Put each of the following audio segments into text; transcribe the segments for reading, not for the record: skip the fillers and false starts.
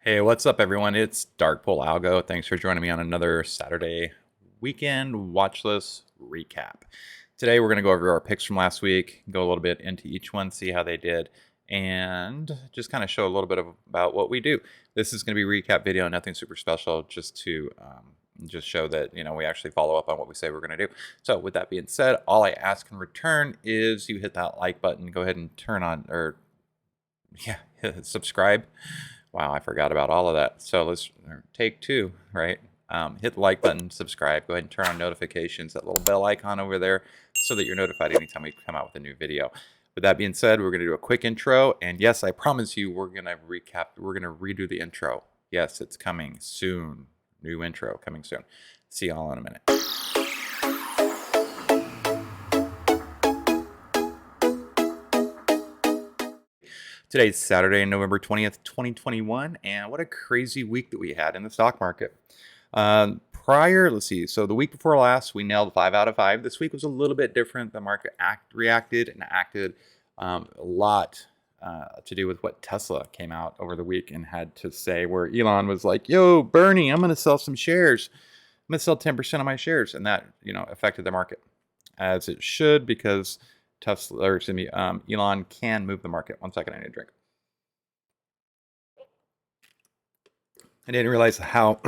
Hey, what's up, everyone? It's Dark Pole Algo. Thanks for joining me on another Saturday weekend watch list recap. Today, we're going to go over our picks from last week, go a little bit into each one, see how they did, and just kind of show a little bit about what we do. This is going to be a recap video, nothing super special, just to just show that we actually follow up on what we say we're going to do. So, with that being said, all I ask in return is you hit that like button, go ahead and turn on subscribe. Wow, I forgot about all of that. So let's take two, right? Hit the like button, subscribe, go ahead and turn on notifications, that little bell icon over there, so that you're notified anytime we come out with a new video. With that being said, we're going to do a quick intro. And yes, I promise you, we're going to redo the intro. Yes, it's coming soon. New intro coming soon. See y'all in a minute. Today's Saturday, November 20th, 2021, and what a crazy week that we had in the stock market. Let's see, so the week before last, we nailed 5 out of 5. This week was a little bit different. The market reacted and acted a lot to do with what Tesla came out over the week and had to say, where Elon was like, yo, Bernie, I'm going to sell some shares. I'm going to sell 10% of my shares, and that, affected the market, as it should, because Elon can move the market. 1 second, I need a drink. I didn't realize how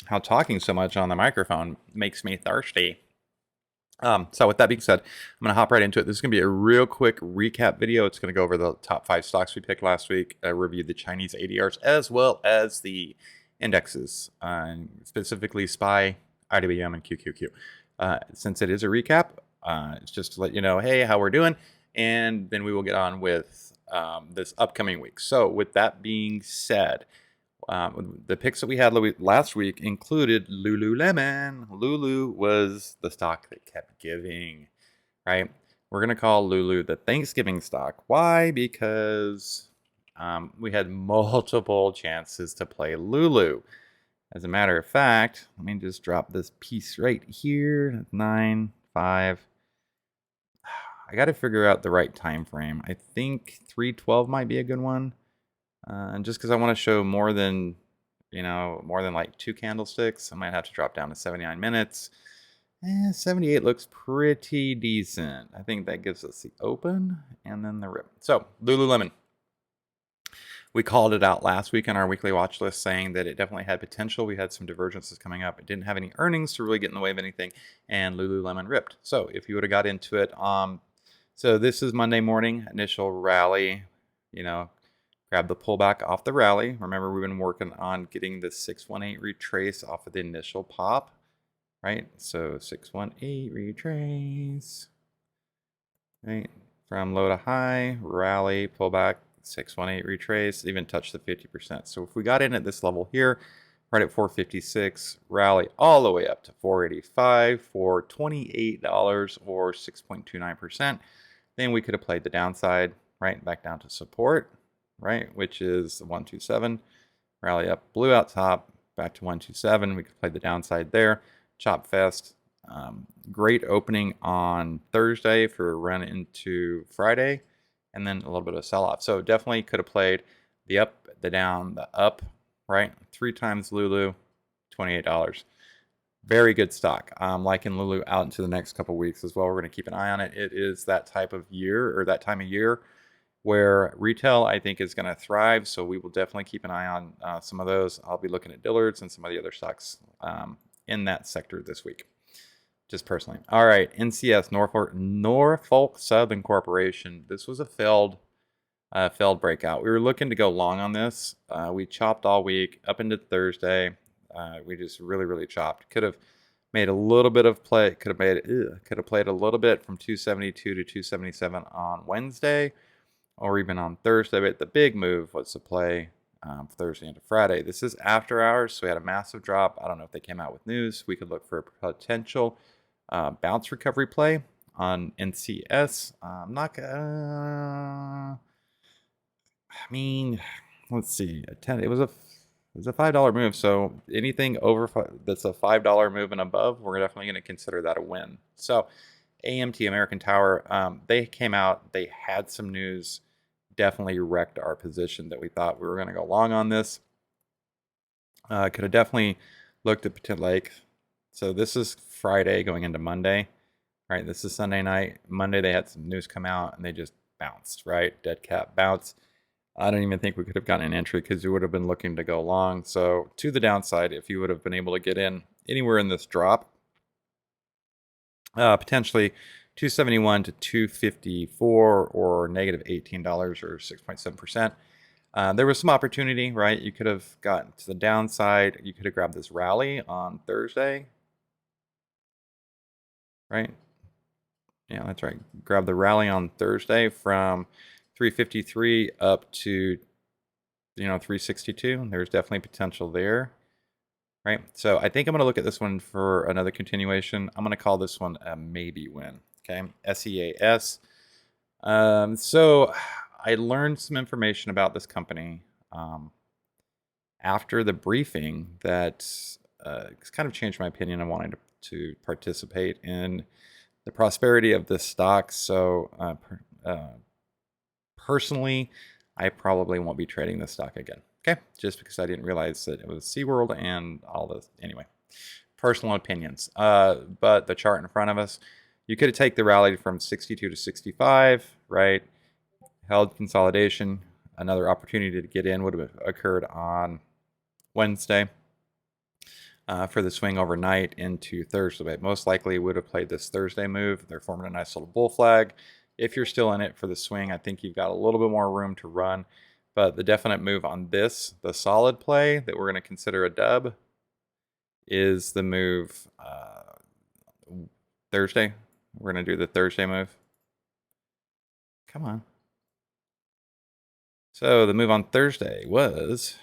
how talking so much on the microphone makes me thirsty. So with that being said, I'm going to hop right into it. This is going to be a real quick recap video. It's going to go over the top 5 stocks we picked last week. I reviewed the Chinese ADRs as well as the indexes, specifically SPY, IWM, and QQQ. Since it is a recap, it's just to let you know, hey, how we're doing, and then we will get on with this upcoming week. So with that being said, the picks that we had last week included Lululemon. Lulu was the stock that kept giving, right? We're going to call Lulu the Thanksgiving stock. Why? Because we had multiple chances to play Lulu. As a matter of fact, let me just drop this piece right here. 9, 5. I got to figure out the right time frame. I think 312 might be a good one. And just because I want to show more than like 2 candlesticks, I might have to drop down to 79 minutes. 78 looks pretty decent. I think that gives us the open and then the rip. So Lululemon. We called it out last week on our weekly watch list, saying that it definitely had potential. We had some divergences coming up. It didn't have any earnings to really get in the way of anything, and Lululemon ripped. So if you would have got into it, so this is Monday morning, initial rally, grab the pullback off the rally. Remember, we've been working on getting the 618 retrace off of the initial pop, right? So 618 retrace, right? From low to high, rally, pullback, 618 retrace, even touch the 50%. So if we got in at this level here, right at 456, rally all the way up to 485 for $28 or 6.29%, then we could have played the downside, right? Back down to support, right? Which is 127, rally up, blew out top, back to 127. We could play the downside there. Chop fest. Great opening on Thursday for a run into Friday, and then a little bit of sell-off. So definitely could have played the up, the down, the up, right? 3 times Lulu, $28. Very good stock. Liking Lulu out into the next couple weeks as well. We're going to keep an eye on it. It is that type of year, or that time of year, where retail, I think, is going to thrive. So we will definitely keep an eye on some of those. I'll be looking at Dillard's and some of the other stocks in that sector this week, just personally. All right, NCS, Norfolk Southern Corporation. This was a failed breakout. We were looking to go long on this. We chopped all week up into Thursday. We just really chopped. Could have made a little bit of play. Could have played a little bit from 272 to 277 on Wednesday, or even on Thursday. But the big move was to play Thursday into Friday. This is after hours, so we had a massive drop. I don't know if they came out with news. We could look for a potential bounce recovery play on NCS. I'm not gonna. I mean, let's see. It was a $5 move. So anything over that's a $5 move and above, we're definitely going to consider that a win. So AMT, American Tower, they came out. They had some news. Definitely wrecked our position that we thought we were going to go long on this. Could have definitely looked at like, so this is Friday going into Monday, right? This is Sunday night. Monday they had some news come out and they just bounced, right? Dead cat bounce. I don't even think we could have gotten an entry because you would have been looking to go long. So to the downside, if you would have been able to get in anywhere in this drop, potentially 271 to 254 or negative $18 or 6.7%. There was some opportunity, right? You could have gotten to the downside. You could have grabbed this rally on Thursday, right? Yeah, that's right. Grab the rally on Thursday from 353 up to 362. There's definitely potential there, right? So I think I'm going to look at this one for another continuation. I'm going to call this one a maybe win. Okay, SEAS. So I learned some information about this company after the briefing that it's kind of changed my opinion on wanting to participate in the prosperity of this stock. So personally, I probably won't be trading this stock again. Okay, just because I didn't realize that it was SeaWorld and all this. Anyway, personal opinions. But the chart in front of us, you could take the rally from 62 to 65, right? Held consolidation. Another opportunity to get in would have occurred on Wednesday for the swing overnight into Thursday. But most likely would have played this Thursday move. They're forming a nice little bull flag. If you're still in it for the swing, I think you've got a little bit more room to run. But the definite move on this, the solid play that we're going to consider a dub, is the move Thursday. We're going to do the Thursday move. Come on. So the move on Thursday was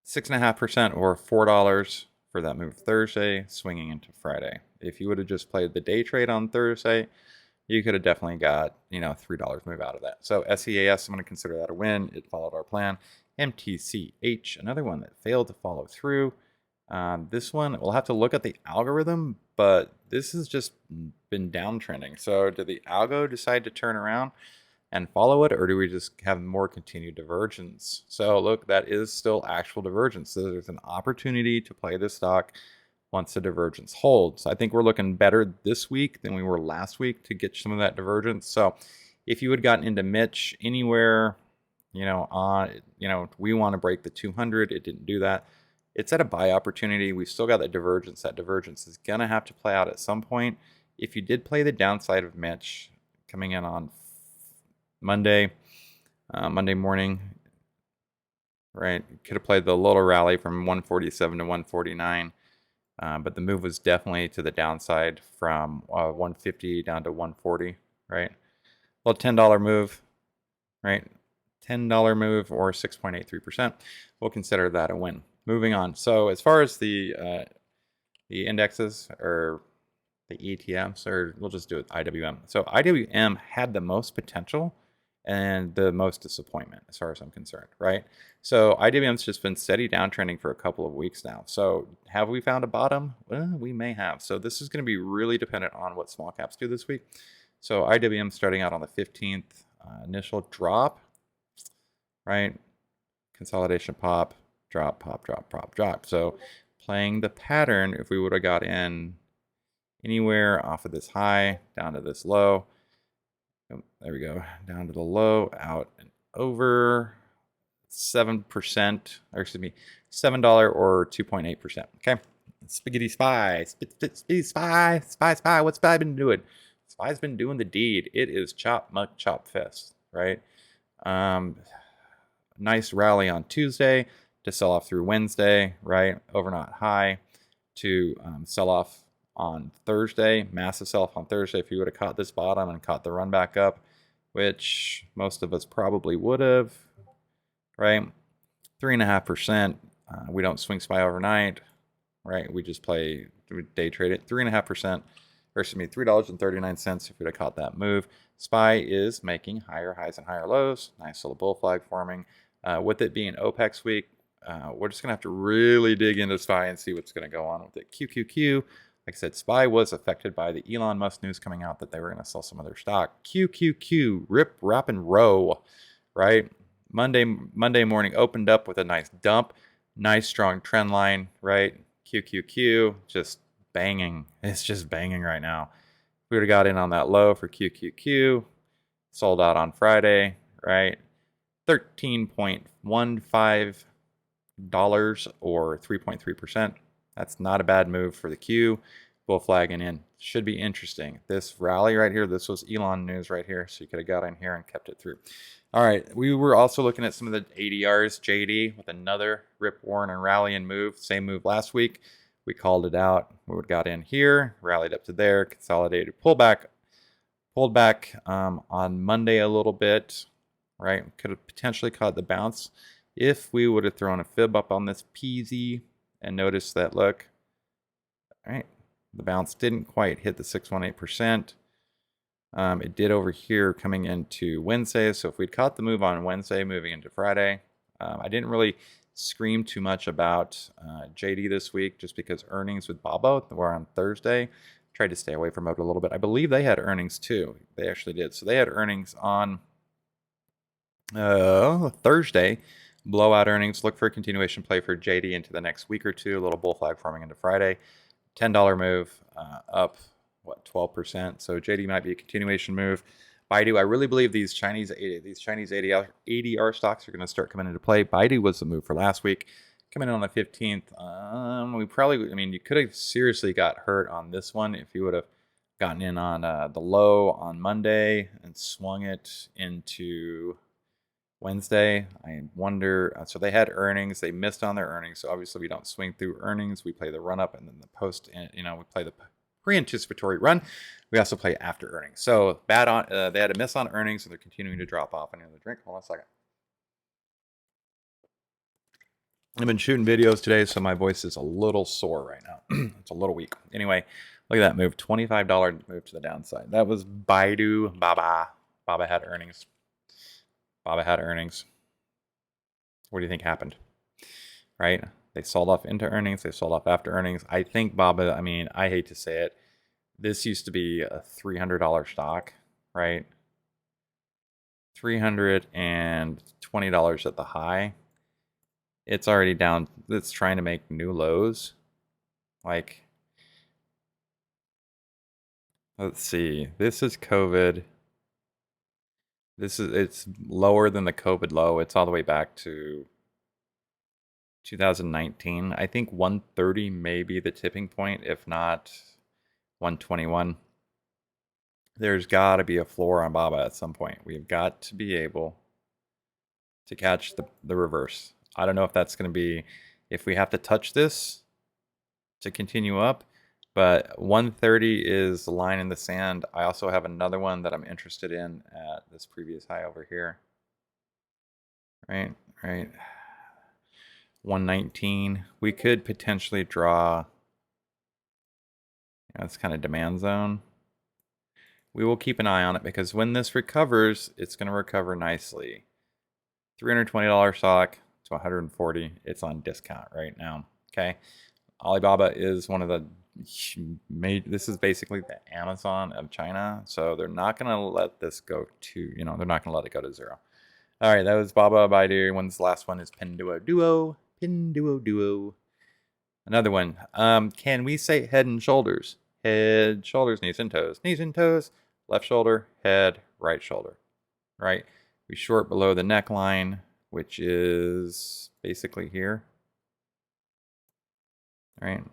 6.5% or $4 for that move Thursday, swinging into Friday. If you would have just played the day trade on Thursday, you could have definitely got, $3 move out of that. So SEAS, I'm going to consider that a win. It followed our plan. MTCH, another one that failed to follow through. This one, we'll have to look at the algorithm, but this has just been downtrending. So did the algo decide to turn around and follow it, or do we just have more continued divergence? So look, that is still actual divergence. So there's an opportunity to play this stock once the divergence holds. I think we're looking better this week than we were last week to get some of that divergence. So if you had gotten into Mitch anywhere, we want to break the 200. It didn't do that. It's at a buy opportunity. We've still got that divergence. That divergence is going to have to play out at some point. If you did play the downside of Mitch coming in on Monday morning, right? Could have played the little rally from 147 to 149, but the move was definitely to the downside from 150 down to 140, right? Well, $10 move, right? $10 move or 6.83%. We'll consider that a win. Moving on. So as far as the indexes or the ETFs, or we'll just do it IWM. So IWM had the most potential and the most disappointment as far as I'm concerned, right? So IWM's just been steady downtrending for a couple of weeks now. So have we found a bottom? Well, we may have. So this is going to be really dependent on what small caps do this week. So IWM starting out on the 15th, initial drop, right? Consolidation pop, drop, pop, drop, pop, drop. So playing the pattern, if we would have got in anywhere off of this high down to this low, there we go, down to the low, out and over 7%, or excuse me, $7 or 2.8%. Okay, Spaghetti Spy, Spy. What's Spy been doing? Spy's been doing the deed. It is chop, muck, chop fest, right? Nice rally on Tuesday to sell off through Wednesday, right? Overnight high to sell off on Thursday, massive sell-off on Thursday. If you would have caught this bottom and caught the run back up, which most of us probably would have, right? 3.5%. We don't swing SPY overnight, right? We just play day trade it. 3.5%, or excuse me, $3.39 if you'd have caught that move. SPY is making higher highs and higher lows. Nice little bull flag forming. With it being OPEX week, we're just going to have to really dig into SPY and see what's going to go on with it. QQQ. Like I said, SPY was affected by the Elon Musk news coming out that they were going to sell some of their stock. QQQ, rip, wrap, and roll, right? Monday morning opened up with a nice dump, Nice strong trend line, right? QQQ, just banging. It's just banging right now. We would have got in on that low for QQQ, sold out on Friday, right? $13.15 or 3.3%. That's not a bad move for the Q. Bull flagging in. Should be interesting. This rally right here, this was Elon news right here, so you could have got in here and kept it through. All right, we were also looking at some of the ADRs, JD, with another rip, warren, and rally and move. Same move last week. We called it out. We got in here, rallied up to there, consolidated, pulled back on Monday a little bit, right? Could have potentially caught the bounce if we would have thrown a fib up on this PZ and noticed that, look, all right, the bounce didn't quite hit the 618%. It did over here coming into Wednesday. So if we'd caught the move on Wednesday moving into Friday, I didn't really scream too much about JD this week just because earnings with Baba were on Thursday. Tried to stay away from it a little bit. I believe they had earnings too. They actually did. So they had earnings on Thursday. Blowout earnings. Look for a continuation play for JD into the next week or two. A little bull flag forming into Friday. $10 move up, what, 12%. So JD might be a continuation move. BIDU, I really believe these Chinese ADR stocks are going to start coming into play. BIDU was the move for last week. Coming in on the 15th. We probably, I mean, you could have seriously got hurt on this one if you would have gotten in on the low on Monday and swung it into Wednesday. I wonder, so they had earnings. They missed on their earnings. So obviously we don't swing through earnings. We play the run up and then the post, we play the pre-anticipatory run. We also play after earnings. So bad on, they had a miss on earnings and they're continuing to drop off. I need the drink. Hold on a second. I've been shooting videos today, so my voice is a little sore right now. It's a little weak. Anyway, look at that move. $25 move to the downside. That was BIDU. Baba had earnings. Baba had earnings. What do you think happened? Right? They sold off into earnings. They sold off after earnings. I think Baba, I mean, I hate to say it. This used to be a $300 stock, right? $320 at the high. It's already down. It's trying to make new lows. Like, let's see. This is COVID. It's lower than the COVID low. It's all the way back to 2019. I think 130 may be the tipping point, if not 121. There's got to be a floor on Baba at some point. We've got to be able to catch the reverse. I don't know if that's going to be, if we have to touch this to continue up, but 130 is the line in the sand. I also have another one that I'm interested in at this previous high over here. Right. 119. We could potentially draw, it's kind of demand zone. We will keep an eye on it because when this recovers, it's going to recover nicely. $320 stock to 140. It's on discount right now. Okay. Alibaba is one of the this is basically the Amazon of China. So they're not going to let this go to, they're not going to let it go to zero. All right. That was Baba, BIDU. One's last one is Pinduoduo. Another one. Can we say head and shoulders? Head, shoulders, knees and toes. Knees and toes. Left shoulder, head, right shoulder. Right. We short below the neckline, which is basically here. All right.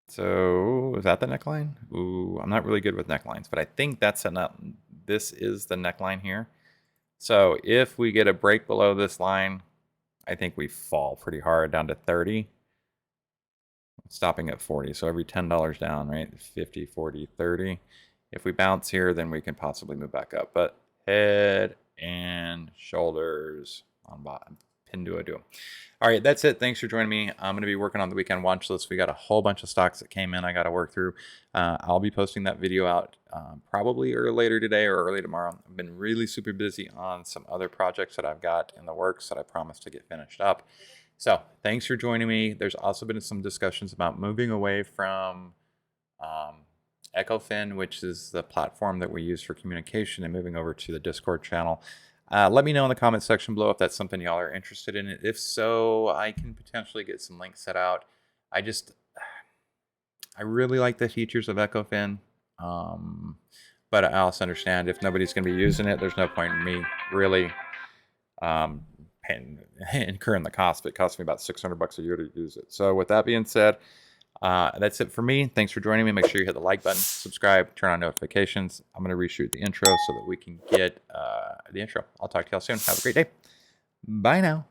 So is that the neckline? Ooh, I'm not really good with necklines, but I think that's this is the neckline here. So if we get a break below this line, I think we fall pretty hard down to 30. Stopping at 40. So every $10 down, right? 50, 40, 30. If we bounce here, then we can possibly move back up. But head and shoulders on bottom. Pinduoduo. All right, that's it. Thanks for joining me. I'm going to be working on the weekend watch list. We got a whole bunch of stocks that came in I got to work through. I'll be posting that video out probably later today or early tomorrow. I've been really super busy on some other projects that I've got in the works that I promised to get finished up. So thanks for joining me. There's also been some discussions about moving away from EchoFin, which is the platform that we use for communication, and moving over to the Discord channel. Let me know in the comment section below if that's something y'all are interested in. If so, I can potentially get some links set out. I really like the features of EchoFin, but I also understand if nobody's going to be using it, there's no point in me really incurring the cost. It costs me about $600 a year to use it. So with that being said, that's it for me. Thanks for joining me. Make sure you hit the like button, subscribe, turn on notifications. I'm going to reshoot the intro so that we can get the intro. I'll talk to y'all soon. Have a great day. Bye now.